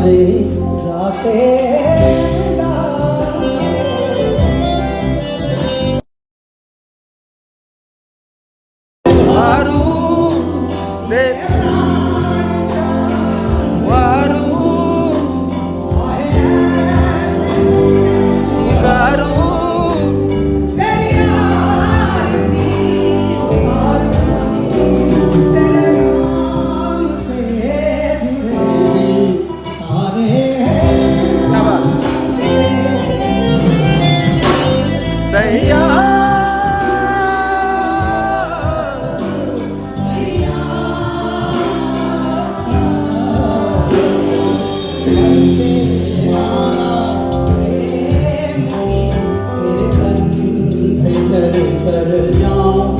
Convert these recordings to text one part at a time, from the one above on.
सारे जाते वारू दे वारू गारू सैया कर जाऊं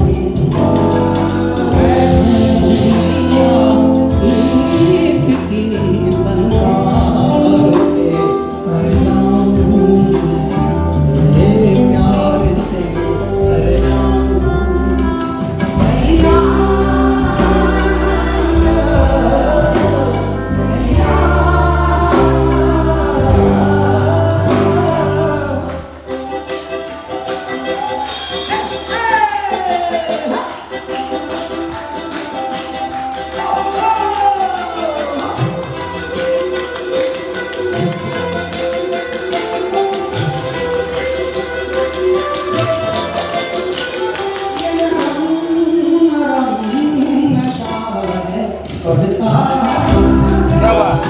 क्या बात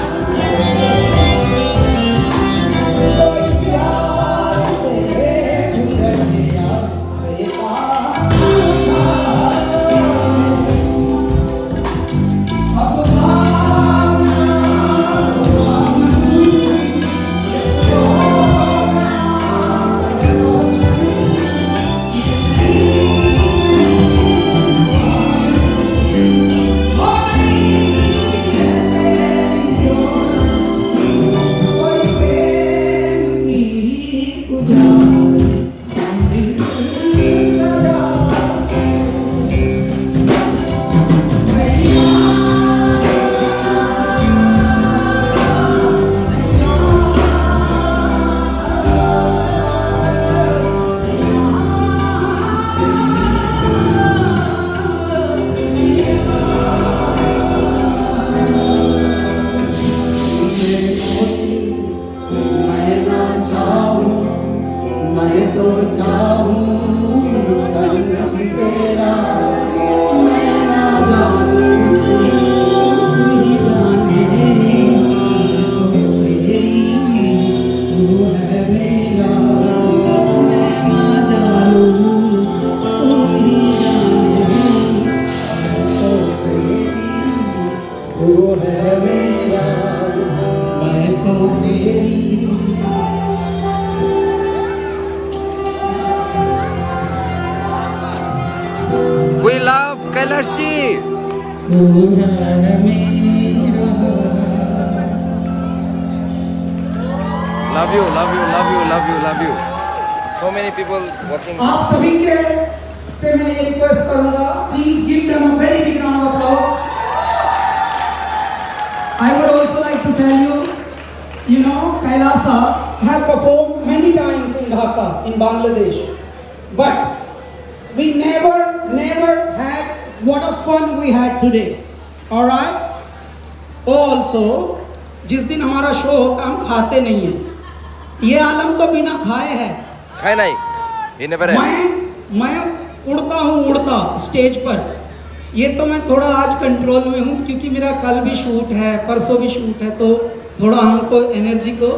मैं तो चाहूं संगम तेरा मैं ना जाऊं तू है मेरा मैं ना जाऊं तू ही जाने तू है मेरा मैं तो तेरी We love Kailash ji. तू है मेरा Love you, love you, love you, love you, love you. So many people watching. आप सभी के से मैं ये रिक्वेस्ट करूंगा please give them a very big round of applause I would also like to tell you, you know, Kailasa have performed many times in Dhaka, in Bangladesh, but we never had what a fun we had today. All right? Also, जिस दिन हमारा show होता हम खाते नहीं हैं। ये आलम तो बिना खाए है। खाए नहीं. He never had. मैं उड़ता स्टेज पर। ये तो मैं थोड़ा आज कंट्रोल में हूँ क्योंकि मेरा कल भी शूट है, परसों भी शूट है, तो थोड़ा हमको एनर्जी को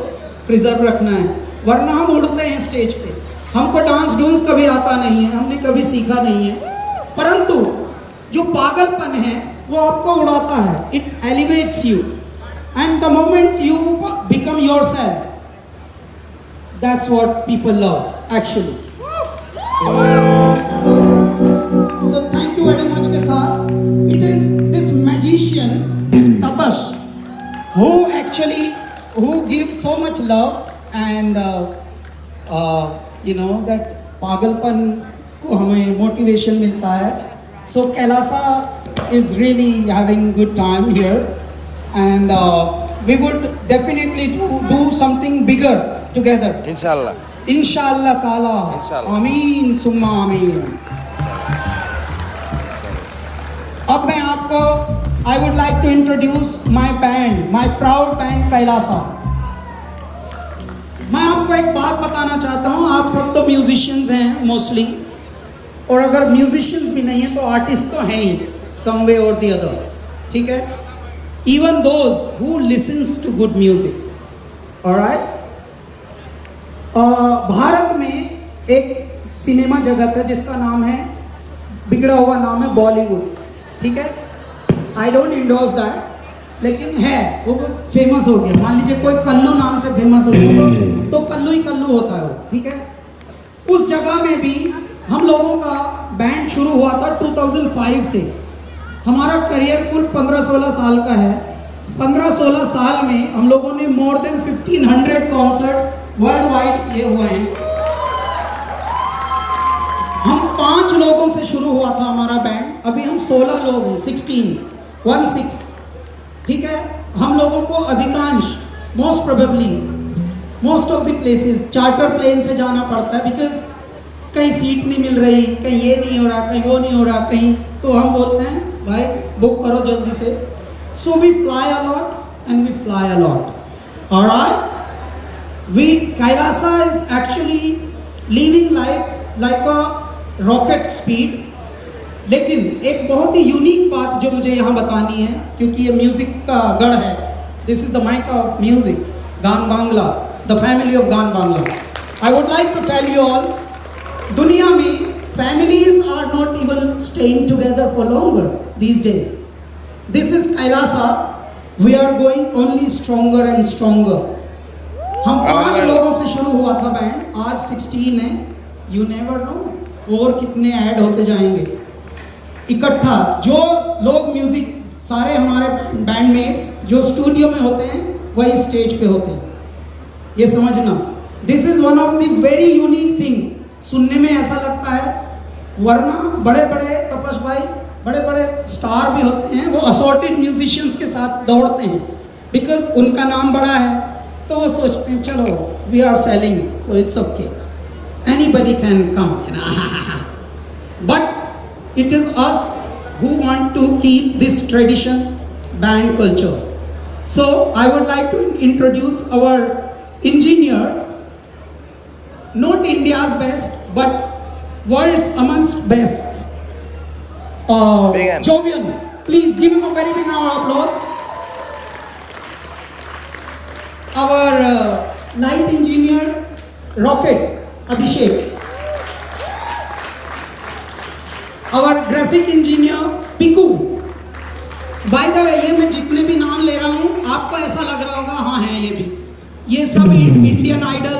प्रिजर्व रखना है, वरना हम उड़ते हैं स्टेज पे। हमको डांस डूंस कभी आता नहीं है, हमने कभी सीखा नहीं है, परंतु जो पागलपन है वो आपको उड़ाता है। It elevates you and the moment you become yourself, that's what people love actually. So thank you very much के साथ it is this magician Tapas who gives so much love and you know that पागलपन को हमें motivation मिलता है। So Kailasa is really having good time here and we would definitely do something bigger together. Inshallah. इंशाअल्लाह ताला. इंशाअल्लाह. आमीन सुम्मा आमीन. अब मैं आपको I would like to introduce my band, my proud band Kailasa. मैं आपको एक बात बताना चाहता हूँ. आप सब तो म्यूजिशियंस हैं मोस्टली, और अगर म्यूजिशियंस भी नहीं है तो आर्टिस्ट तो हैं ही some way or the other. ठीक है? Even those who listens to good music. Alright? Bharat में एक सिनेमा जगत है जिसका नाम है, बिगड़ा हुआ नाम है बॉलीवुड. ठीक है? आई डोंट इंडोर्स दैट, लेकिन है वो फेमस हो गया. मान लीजिए कोई कल्लू नाम से फेमस हो गया तो कल्लू ही कल्लू होता है वो. ठीक है? उस जगह में भी हम लोगों का बैंड शुरू हुआ था 2005 से. हमारा करियर कुल 15-16 साल का है. 15-16 साल में हम लोगों ने more than 1500 concerts world wide किए हुए हैं. हम 5 लोगों से शुरू हुआ था हमारा बैंड. अभी हम 16 लोग हैं. 16. ठीक है? हम लोगों को अधिकांश most probably most of the places charter plane से जाना पड़ता है, बिकॉज कहीं सीट नहीं मिल रही, कहीं ये नहीं हो रहा, कहीं वो नहीं हो रहा, कहीं. तो हम बोलते हैं भाई बुक करो जल्दी से. So we fly a lot and we fly a lot. Alright? We Kailasa is actually living life like a rocket speed. लेकिन एक बहुत ही यूनिक बात जो मुझे यहाँ बतानी है, क्योंकि ये म्यूजिक का गढ़ है. This is the mic of music, Gaan Bangla, the family of Gaan Bangla. I would like to tell you all, दुनिया में families are not even staying together for longer these days. This is Kailasa. We are going only stronger and stronger. हम 5 लोगों से शुरू हुआ था band, आज 16 है. You never know और कितने ऐड होते जाएंगे. इकट्ठा जो लोग म्यूजिक, सारे हमारे बैंडमेट्स जो स्टूडियो में होते हैं वही स्टेज पे होते हैं. ये समझना, this is one of the very unique thing. सुनने में ऐसा लगता है, वरना बड़े बड़े तपस भाई, बड़े बड़े स्टार भी होते हैं, वो असॉर्टेड म्यूजिशियंस के साथ दौड़ते हैं बिकॉज उनका नाम बड़ा है. तो वो सोचते हैं चलो we are selling so it's okay, anybody can come. But it is us who want to keep this tradition, band culture. So I would like to introduce our engineer, not India's best but world's amongst bests, Jovian. Please give him a very big round of applause. Our light engineer, Rocket, Abhishek. Our graphic engineer, Piku. By the way, ये मैं जितने भी नाम ले रहा हूँ आपको ऐसा लग रहा होगा हाँ है ये भी, ये सब इंडियन आइडल,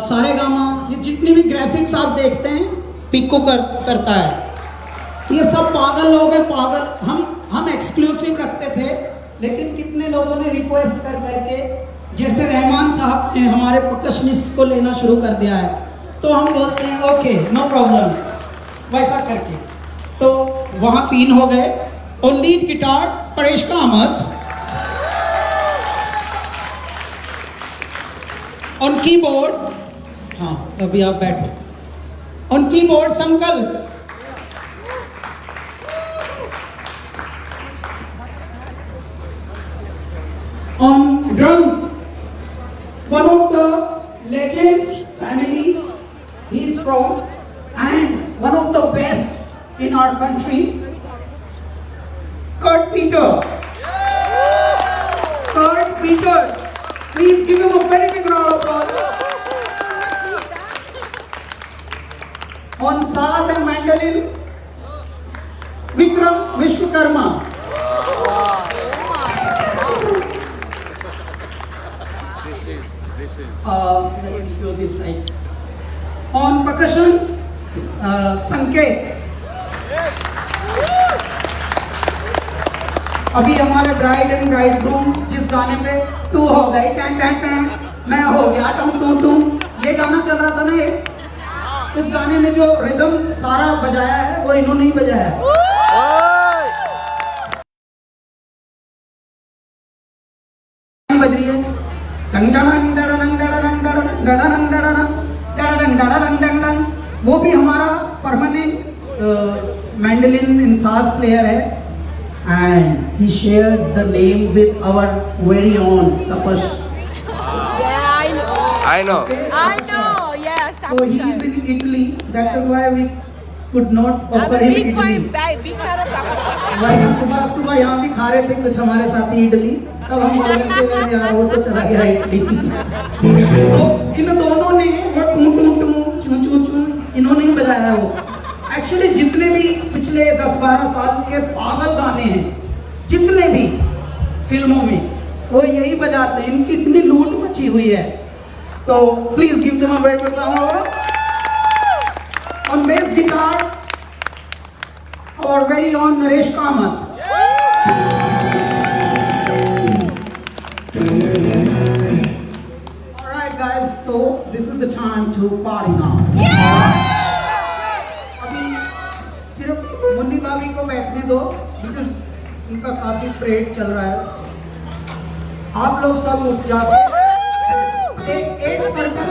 सारेगामा, ये जितने भी ग्राफिक्स आप देखते हैं पिको करता है. ये सब पागल लोग हैं, पागल. हम एक्सक्लूसिव रखते थे, लेकिन कितने लोगों ने रिक्वेस्ट कर करके, जैसे रहमान साहब ने हमारे परकशनिस्ट को लेना शुरू कर दिया है, तो हम बोलते हैं ओके नो प्रॉब्लम्स, वैसा करके. तो वहाँ 3 हो गए. और lead guitar Paresh Kamat, on keyboard, हाँ अभी आप बैठो, ऑन कीबोर्ड संकल्प, on drums one of the legends family he is from, and one of the best in our country, Kurt Peter. Kurt Peters. Please give him a very big round of applause. On Saaz and mandolin, Vikram Vishwakarma. This is. Let me go this side. On percussion, संकेत. अभी हमारे bride and bridegroom जिस गाने पे तू हो गई time time time, मैं हो गया टूं टूं टूं, ये गाना चल रहा था ना, ये उस गाने में जो रिदम सारा बजाया है वो इन्होंने ही बजाया है. बज रही है, डंग डंग डंग डंग डंग डंग डंग डंग डंग डंग डंग डंग। वो भी हमारा परमानेंट मैंडलिन इंसाज प्लेयर है, and he shares the name with our very own Tapas. Yeah, I know. I know. I know. Yes. So he is in Italy. That is why we could not I'm offer a him big Italy. fan, big fan of Tapas. वही सुबह सुबह यहाँ भी खा रहे थे कुछ हमारे साथी इडली, तब हम बोल रहे थे "अरे यार वो तो चला गया इडली"। तो इन दोनों ने वो टू टू टू चू चू चू इन्होंने ही बजाया है। वो एक्चुअली जितने भी पिछले 10-12 साल के पागल गाने हैं, जितने भी फिल्मों में, वो यही बजाते हैं। इनकी इतनी लूट मची हुई है। तो please give them a very big round on bass guitar our very own Naresh Kamath. Alright guys, so this is the time to party now. अभी सिर्फ मुन्नी भाभी को बैठने दो, because उनका काफी परेड चल रहा है। आप लोग सब उठ जाओ, एक सर्कल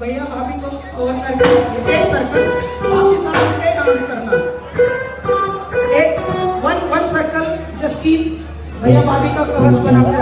भैया भाभी को कवर करके एक सर्कल बाकी सब मिलके डांस करना। एक वन सर्कल जस्ट कीप भैया भाभी का कवच बना के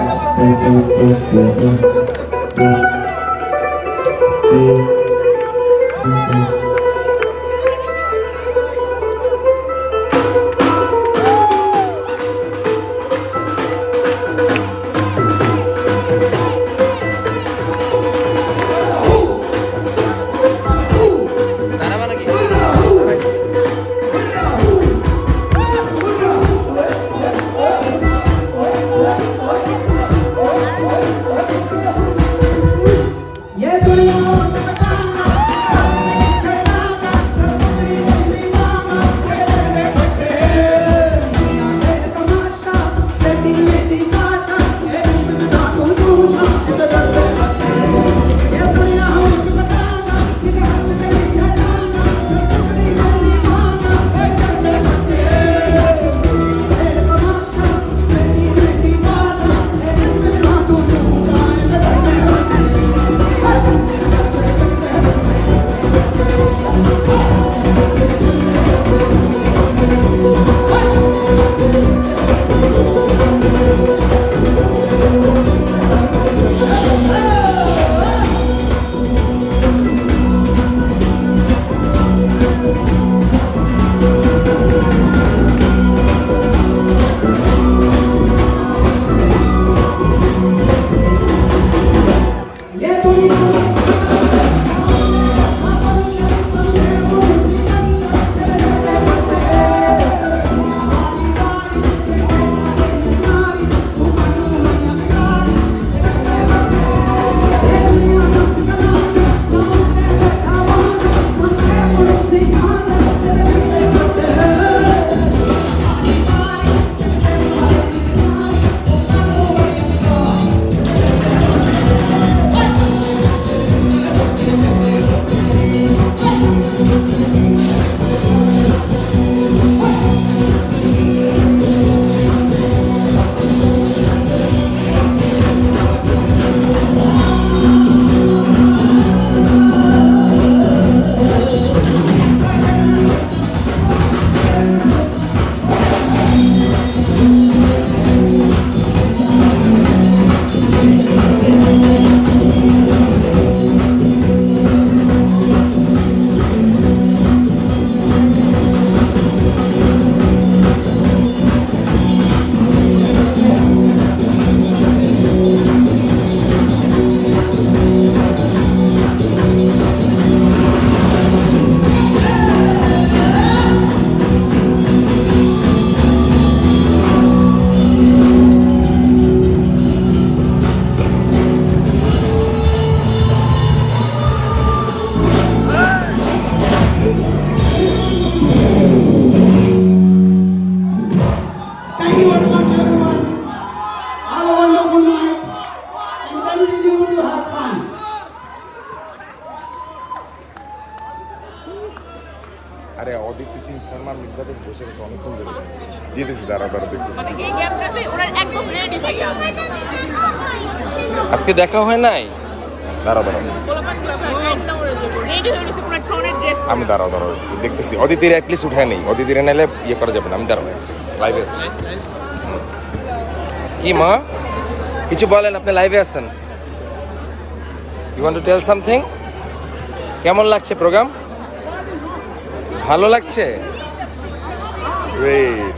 আরে অদিতি সিং শর্মার মির্জাতে বসে গেছে অনেকক্ষণ ধরে দিতেছি দাঁড়া দেখতেছি মানে এই গেমটাতে ওরা একদম রেডি ভাইয়া। আজকে দেখা হয় নাই? দাঁড়াও দাঁড়াও, আমি দাঁড়াও দাঁড়াও দেখতেছি। অদিতির অ্যাটলিস্ট উঠে নেই, অদিতির নাইলে ইয়ে করা যাবে না। আমি দাঁড়াও লাইভে আছি। কি মা কিছু বলেন, আপনি লাইভে আছেন। You want to tell something? কেমন লাগছে প্রোগ্রাম? ভালো লাগছে? গ্রেট।